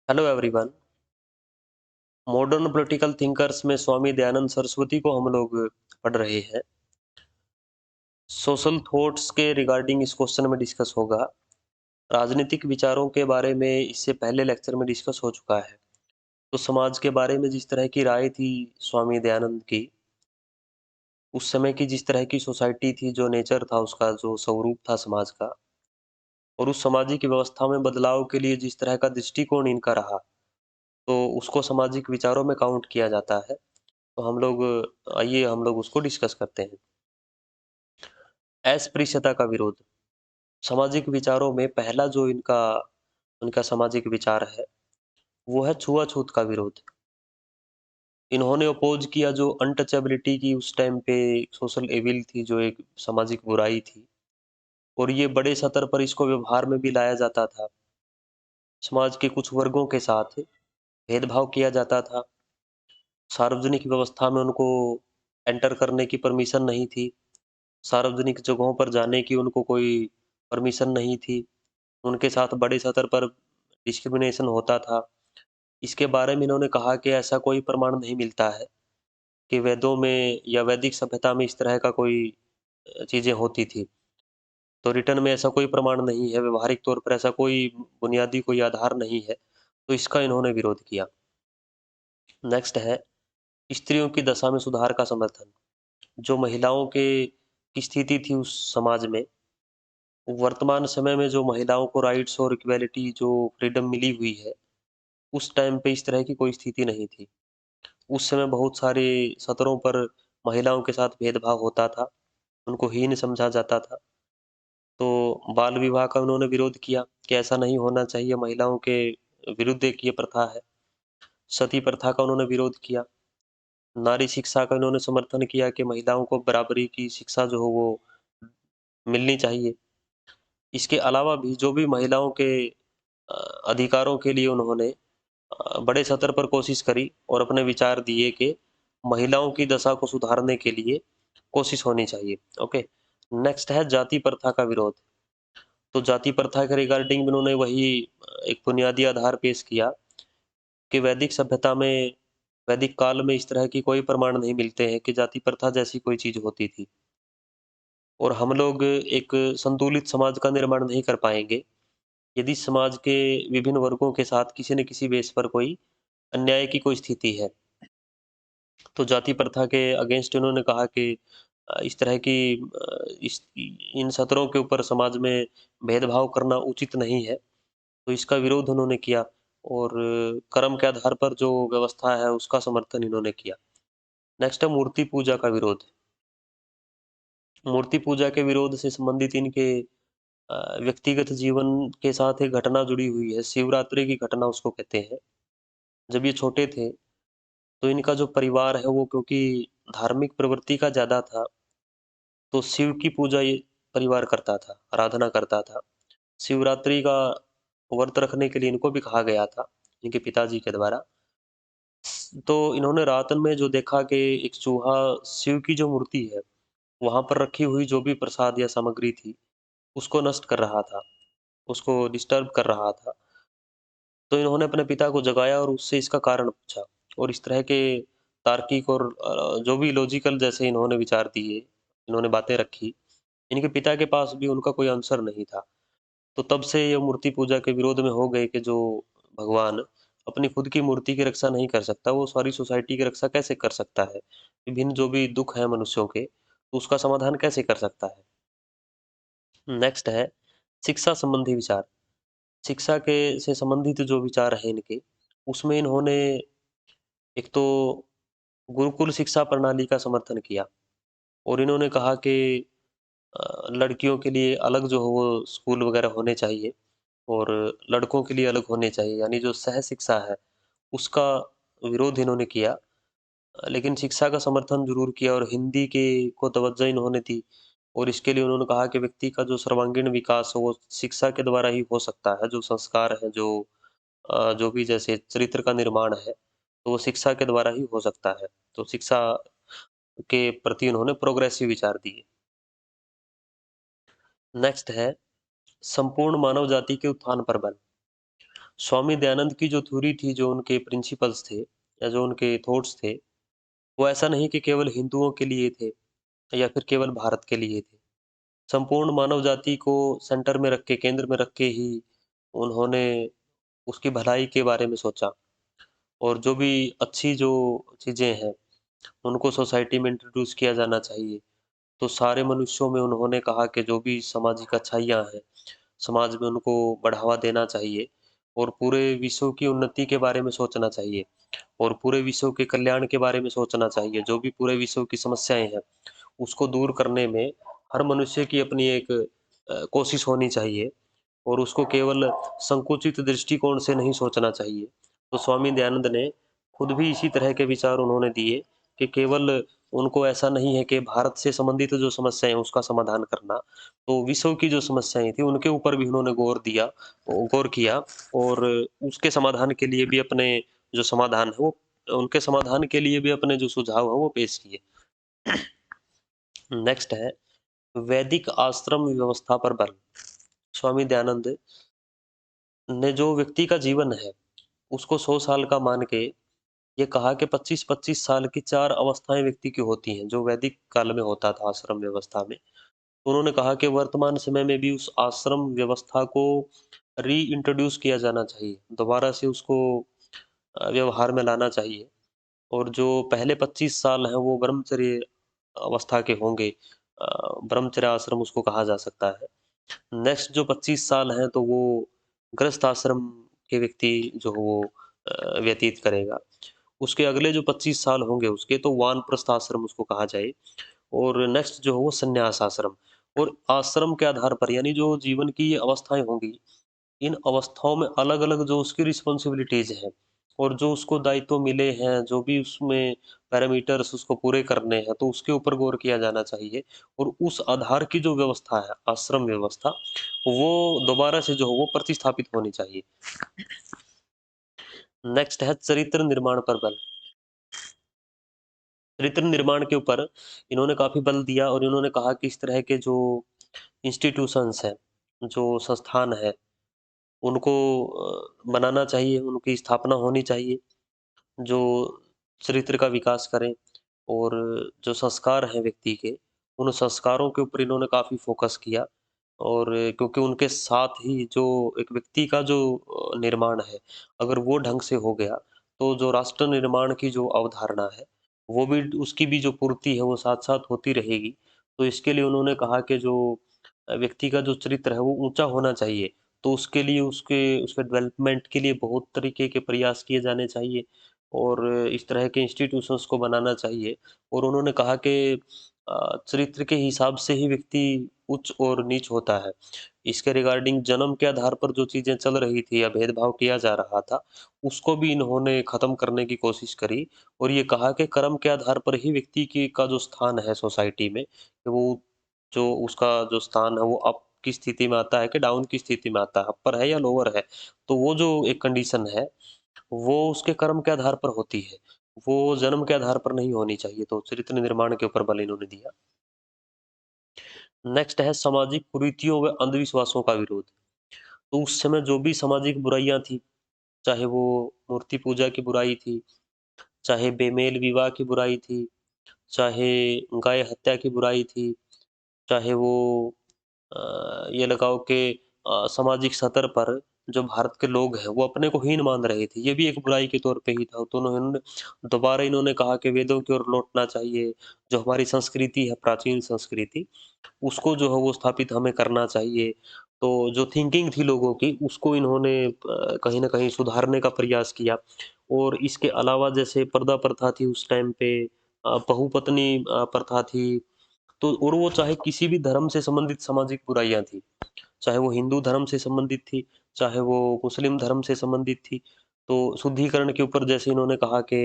Hello everyone. Modern political thinkers में स्वामी दयानंद सरस्वती को हम लोग पढ़ रहे हैं। सोशल थॉट्स के रिगार्डिंग इस क्वेश्चन में डिस्कस होगा। राजनीतिक विचारों के बारे में इससे पहले लेक्चर में डिस्कस हो चुका है। तो समाज के बारे में जिस तरह की राय थी स्वामी दयानंद की, उस समय की जिस तरह की सोसाइटी थी, जो नेचर था उसका, जो स्वरूप था समाज का, और उस सामाजिक व्यवस्था में बदलाव के लिए जिस तरह का दृष्टिकोण इनका रहा, तो उसको सामाजिक विचारों में काउंट किया जाता है। तो हम लोग आइए हम लोग उसको डिस्कस करते हैं। अस्पृश्यता का विरोध। सामाजिक विचारों में पहला जो इनका उनका सामाजिक विचार है, वो है छुआछूत का विरोध। इन्होंने अपोज किया जो अनटचेबिलिटी की उस टाइम पे सोशल एविल थी, जो एक सामाजिक बुराई थी, और ये बड़े स्तर पर इसको व्यवहार में भी लाया जाता था। समाज के कुछ वर्गों के साथ भेदभाव किया जाता था। सार्वजनिक व्यवस्था में उनको एंटर करने की परमिशन नहीं थी। सार्वजनिक जगहों पर जाने की उनको कोई परमिशन नहीं थी। उनके साथ बड़े स्तर पर डिस्क्रिमिनेशन होता था। इसके बारे में इन्होंने कहा कि ऐसा कोई प्रमाण नहीं मिलता है कि वेदों में या वैदिक सभ्यता में इस तरह का कोई चीज़ें होती थी। तो रिटर्न में ऐसा कोई प्रमाण नहीं है, व्यवहारिक तौर पर ऐसा कोई बुनियादी कोई आधार नहीं है। तो इसका इन्होंने विरोध किया। नेक्स्ट है स्त्रियों की दशा में सुधार का समर्थन। जो महिलाओं के की स्थिति थी उस समाज में, वर्तमान समय में जो महिलाओं को राइट्स और इक्वेलिटी, जो फ्रीडम मिली हुई है, उस टाइम पे इस तरह की कोई स्थिति नहीं थी। उस समय बहुत सारे स्तरों पर महिलाओं के साथ भेदभाव होता था, उनको हीन समझा जाता था। तो बाल विवाह का उन्होंने विरोध किया कि ऐसा नहीं होना चाहिए, महिलाओं के विरुद्ध एक ये प्रथा है। सती प्रथा का उन्होंने विरोध किया। नारी शिक्षा का इन्होंने समर्थन किया कि महिलाओं को बराबरी की शिक्षा जो हो वो मिलनी चाहिए। इसके अलावा भी जो भी महिलाओं के अधिकारों के लिए उन्होंने बड़े स्तर पर कोशिश करी और अपने विचार दिए कि महिलाओं की दशा को सुधारने के लिए कोशिश होनी चाहिए। ओके। नेक्स्ट है जाति प्रथा का विरोध। तो जाति प्रथा के रिगार्डिंग उन्होंने वही एक बुनियादी आधार पेश किया कि वैदिक सभ्यता में, वैदिक काल में इस तरह की कोई प्रमाण नहीं मिलते हैं कि जाति प्रथा जैसी कोई चीज होती थी, और हम लोग एक संतुलित समाज का निर्माण नहीं कर पाएंगे यदि समाज के विभिन्न वर्गों के साथ किसी न किसी बेस पर कोई अन्याय की कोई स्थिति है। तो जाति प्रथा के अगेंस्ट इन्होंने कहा कि इस तरह की इस इन सत्रों के ऊपर समाज में भेदभाव करना उचित नहीं है। तो इसका विरोध उन्होंने किया, और कर्म के आधार पर जो व्यवस्था है उसका समर्थन इन्होंने किया। नेक्स्ट है मूर्ति पूजा का विरोध। मूर्ति पूजा के विरोध से संबंधित इनके व्यक्तिगत जीवन के साथ एक घटना जुड़ी हुई है। शिवरात्रि की घटना उसको कहते हैं। जब ये छोटे थे तो इनका जो परिवार है वो, क्योंकि धार्मिक प्रवृत्ति का ज़्यादा था, तो शिव की पूजा ये परिवार करता था, आराधना करता था। शिवरात्रि का व्रत रखने के लिए इनको भी कहा गया था, इनके पिताजी के द्वारा। तो इन्होंने रात में जो देखा कि एक चूहा शिव की जो मूर्ति है, वहाँ पर रखी हुई जो भी प्रसाद या सामग्री थी, उसको नष्ट कर रहा था, उसको डिस्टर्ब कर रहा था। तो इन्होंने अपने पिता को जगाया और उससे इसका कारण पूछा, और इस तरह के तार्किक और जो भी लॉजिकल जैसे इन्होंने विचार दिए, इन्होंने बातें रखी, इनके पिता के पास भी उनका कोई आंसर नहीं था। तो तब से ये मूर्ति पूजा के विरोध में हो गए कि जो भगवान अपनी खुद की मूर्ति की रक्षा नहीं कर सकता, वो सारी सोसाइटी की रक्षा कैसे कर सकता है? विभिन्न जो भी दुख है मनुष्यों के, तो उसका समाधान कैसे कर सकता है? नेक्स्ट है शिक्षा संबंधी विचार। शिक्षा के से संबंधित जो विचार हैं इनके, उसमें इन्होंने एक तो गुरुकुल शिक्षा प्रणाली का समर्थन किया, और इन्होंने कहा कि लड़कियों के लिए अलग जो हो वो स्कूल वगैरह होने चाहिए, और लड़कों के लिए अलग होने चाहिए, यानी जो सह शिक्षा है उसका विरोध इन्होंने किया। लेकिन शिक्षा का समर्थन जरूर किया, और हिंदी के को तवज्जो इन्होंने दी, और इसके लिए उन्होंने कहा कि व्यक्ति का जो सर्वांगीण विकास हो वो शिक्षा के द्वारा ही हो सकता है। जो संस्कार है, जो भी जैसे चरित्र का निर्माण है, तो वो शिक्षा के द्वारा ही हो सकता है। तो शिक्षा के प्रति उन्होंने प्रोग्रेसिव विचार दिए। नेक्स्ट है संपूर्ण मानव जाति के उत्थान पर बल। स्वामी दयानंद की जो थ्योरी थी, जो उनके प्रिंसिपल्स थे या जो उनके थॉट्स थे, वो ऐसा नहीं कि केवल हिंदुओं के लिए थे या फिर केवल भारत के लिए थे। संपूर्ण मानव जाति को सेंटर में रख के, केंद्र में रख के ही उन्होंने उसकी भलाई के बारे में सोचा और जो भी अच्छी जो चीज़ें हैं, उनको सोसाइटी में इंट्रोड्यूस किया जाना चाहिए। तो सारे मनुष्यों में उन्होंने कहा कि जो भी सामाजिक अच्छाइयाँ हैं, समाज में उनको बढ़ावा देना चाहिए और पूरे विश्व की उन्नति के बारे में सोचना चाहिए और पूरे विश्व के कल्याण के बारे में सोचना चाहिए। जो भी पूरे विश्व की समस्याएँ हैं, उसको दूर करने में हर मनुष्य की अपनी एक कोशिश होनी चाहिए और उसको केवल संकुचित दृष्टिकोण से नहीं सोचना चाहिए। तो स्वामी दयानंद ने खुद भी इसी तरह के विचार उन्होंने दिए कि केवल उनको ऐसा नहीं है कि भारत से संबंधित जो समस्याएँ हैं उसका समाधान करना, तो विश्व की जो समस्याएँ थी उनके ऊपर भी उन्होंने गौर किया और उसके समाधान के लिए भी अपने जो समाधान है वो उनके समाधान के लिए भी अपने जो सुझाव हैं वो पेश किए। नेक्स्ट है वैदिक आश्रम व्यवस्था पर बल। स्वामी दयानंद ने जो व्यक्ति का जीवन है, उसको 100 साल का मान के ये कहा कि 25-25 साल की 4 अवस्थाएँ व्यक्ति की होती हैं, जो वैदिक काल में होता था आश्रम व्यवस्था में। तो उन्होंने कहा कि वर्तमान समय में भी उस आश्रम व्यवस्था को रीइंट्रोड्यूस किया जाना चाहिए, दोबारा से उसको व्यवहार में लाना चाहिए और जो पहले 25 साल हैं, वो ब्रह्मचर्य अवस्था के होंगे। ब्रह्मचर्य आश्रम उसको कहा जा सकता है। नेक्स्ट जो 25 साल हैं तो वो गृहस्थ आश्रम के व्यक्ति जो वो व्यतीत करेगा। उसके अगले जो 25 साल होंगे उसके तो वानप्रस्थ आश्रम उसको कहा जाए और नेक्स्ट जो है वो संन्यास आश्रम और आश्रम के आधार पर यानी जो जीवन की ये अवस्थाएँ होंगी, इन अवस्थाओं में अलग-अलग जो उसकी रिस्पॉन्सिबिलिटीज़ हैं और जो उसको दायित्व मिले हैं, जो भी उसमें पैरामीटर्स उसको पूरे करने हैं, तो उसके ऊपर गौर किया जाना चाहिए और उस आधार की जो व्यवस्था है, आश्रम व्यवस्था, वो दोबारा से जो है वो प्रतिस्थापित होनी चाहिए। नेक्स्ट है चरित्र निर्माण पर बल। चरित्र निर्माण के ऊपर इन्होंने काफ़ी बल दिया और इन्होंने कहा कि इस तरह के जो इंस्टीट्यूशंस हैं, जो संस्थान हैं, उनको बनाना चाहिए, उनकी स्थापना होनी चाहिए। जो चरित्र का विकास करें और जो संस्कार हैं व्यक्ति के, उन संस्कारों के ऊपर इन्होंने काफ़ी फ़ोकस किया और क्योंकि उनके साथ ही जो एक व्यक्ति का जो निर्माण है, अगर वो ढंग से हो गया, तो जो राष्ट्र निर्माण की जो अवधारणा है, वो भी उसकी भी जो पूर्ति है, वो साथ-साथ होती रहेगी। तो इसके लिए उन्होंने कहा कि जो व्यक्ति का जो चरित्र है, वो ऊँचा होना चाहिए। तो उसके लिए उसके उसके डेवलपमेंट के लिए बहुत तरीके के प्रयास किए जाने चाहिए और इस तरह के इंस्टीट्यूशंस को बनाना चाहिए और उन्होंने कहा कि चरित्र के हिसाब से ही व्यक्ति उच्च और नीच होता है। इसके रिगार्डिंग जन्म के आधार पर जो चीज़ें चल रही थी या भेदभाव किया जा रहा था, उसको भी इन्होंने ख़त्म करने की कोशिश करी और ये कहा कि कर्म के आधार पर ही व्यक्ति की का जो स्थान है सोसाइटी में, वो जो उसका जो स्थान है वो अप की स्थिति में आता है कि डाउन की स्थिति में आता है, अपर है या लोअर है। तो वो जो एक कंडीशन है, वो उसके कर्म के आधार पर होती है। वो जन्म के आधार पर नहीं होनी चाहिए, तो चरित्र निर्माण के ऊपर बल इन्होंने दिया। नेक्स्ट है सामाजिक कुरीतियों व अंधविश्वासों का विरोध। तो उस समय जो भी सामाजिक बुराइयाँ थी, चाहे वो मूर्ति पूजा की बुराई थी, चाहे बेमेल विवाह की बुराई थी, चाहे गाय हत्या की बुराई थी, चाहे वो ये लगाओ कि सामाजिक स्तर पर जो भारत के लोग हैं, वो अपने को हीन मान रहे थे। ये भी एक बुराई के तौर पे ही था। तो उन्होंने दोबारा इन्होंने कहा कि वेदों की ओर लौटना चाहिए। जो हमारी संस्कृति है, प्राचीन संस्कृति, उसको जो है वो स्थापित हमें करना चाहिए। तो जो थिंकिंग थी लोगों की, उसको इन्होंने कहीं न कहीं सुधारने का प्रयास किया और इसके अलावा जैसे पर्दा प्रथा थी उस टाइम पे बहुपत्नी प्रथा थी। तो और वो चाहे किसी भी धर्म से संबंधित सामाजिक बुराइयाँ थी, चाहे वो हिंदू धर्म से संबंधित थी, चाहे वो मुस्लिम धर्म से संबंधित थी। तो शुद्धिकरण के ऊपर जैसे इन्होंने कहा कि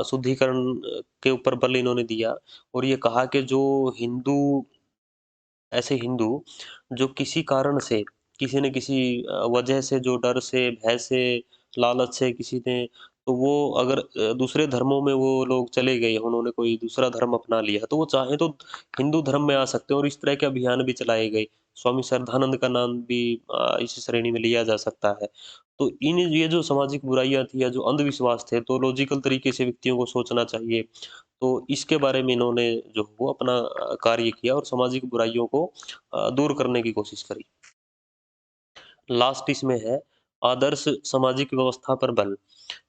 शुद्धिकरण के ऊपर बल इन्होंने दिया और ये कहा कि जो हिंदू ऐसे हिंदू जो किसी कारण से, किसी न किसी वजह से जो डर से, भय से, लालच से किसी ने तो वो अगर दूसरे धर्मों में वो लोग चले गए, उन्होंने कोई दूसरा धर्म अपना लिया, तो वो चाहें तो हिंदू धर्म में आ सकते हैं और इस तरह के अभियान भी चलाए गए। स्वामी श्रद्धानंद का नाम भी इस श्रेणी में लिया जा सकता है। तो इन ये जो सामाजिक बुराइयाँ थी या जो अंधविश्वास थे, तो लॉजिकल तरीके से व्यक्तियों को सोचना चाहिए। तो इसके बारे में इन्होंने जो वो अपना कार्य किया और सामाजिक बुराइयों को दूर करने की कोशिश करी। लास्ट इसमें है आदर्श सामाजिक व्यवस्था पर बल।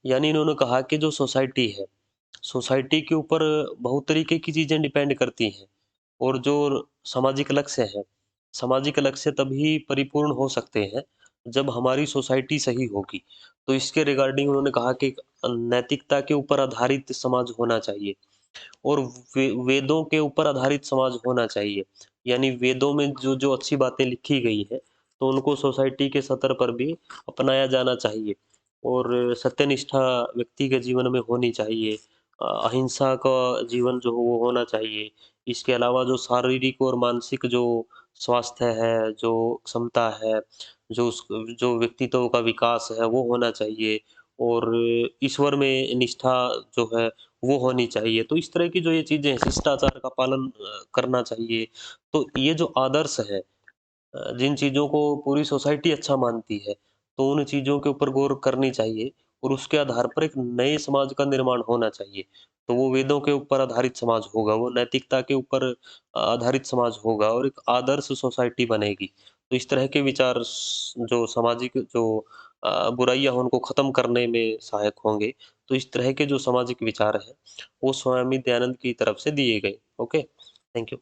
यानी इन्होंने कहा कि जो सोसाइटी है, सोसाइटी के ऊपर बहुत तरीके की चीज़ें डिपेंड करती हैं और जो सामाजिक लक्ष्य हैं, सामाजिक लक्ष्य तभी परिपूर्ण हो सकते हैं, जब हमारी सोसाइटी सही होगी। तो इसके रिगार्डिंग उन्होंने कहा कि नैतिकता के ऊपर आधारित समाज होना चाहिए और वेदों के ऊपर आधारित समाज होना चाहिए। यानी वेदों में जो-जो अच्छी बातें लिखी गई हैं, तो उनको सोसाइटी के स्तर पर भी अपनाया जाना चाहिए और सत्यनिष्ठा व्यक्ति के जीवन में होनी चाहिए। अहिंसा का जीवन जो हो वो होना चाहिए। इसके अलावा जो शारीरिक और मानसिक जो स्वास्थ्य है, जो क्षमता है, जो व्यक्तित्व का विकास है, वो होना चाहिए और ईश्वर में निष्ठा जो है वो होनी चाहिए। तो इस तरह की जो ये चीज़ें हैं, शिष्टाचार का पालन करना चाहिए। तो ये जो आदर्श है जिन चीज़ों को पूरी सोसाइटी अच्छा मानती है, तो उन चीज़ों के ऊपर गौर करनी चाहिए और उसके आधार पर एक नए समाज का निर्माण होना चाहिए। तो वो वेदों के ऊपर आधारित समाज होगा, वो नैतिकता के ऊपर आधारित समाज होगा और एक आदर्श सोसाइटी बनेगी। तो इस तरह के विचार जो सामाजिक जो बुराइयाँ हैं उनको ख़त्म करने में सहायक होंगे। तो इस तरह के जो सामाजिक विचार हैं, वो स्वामी दयानंद की तरफ से दिए गए। Okay, thank you.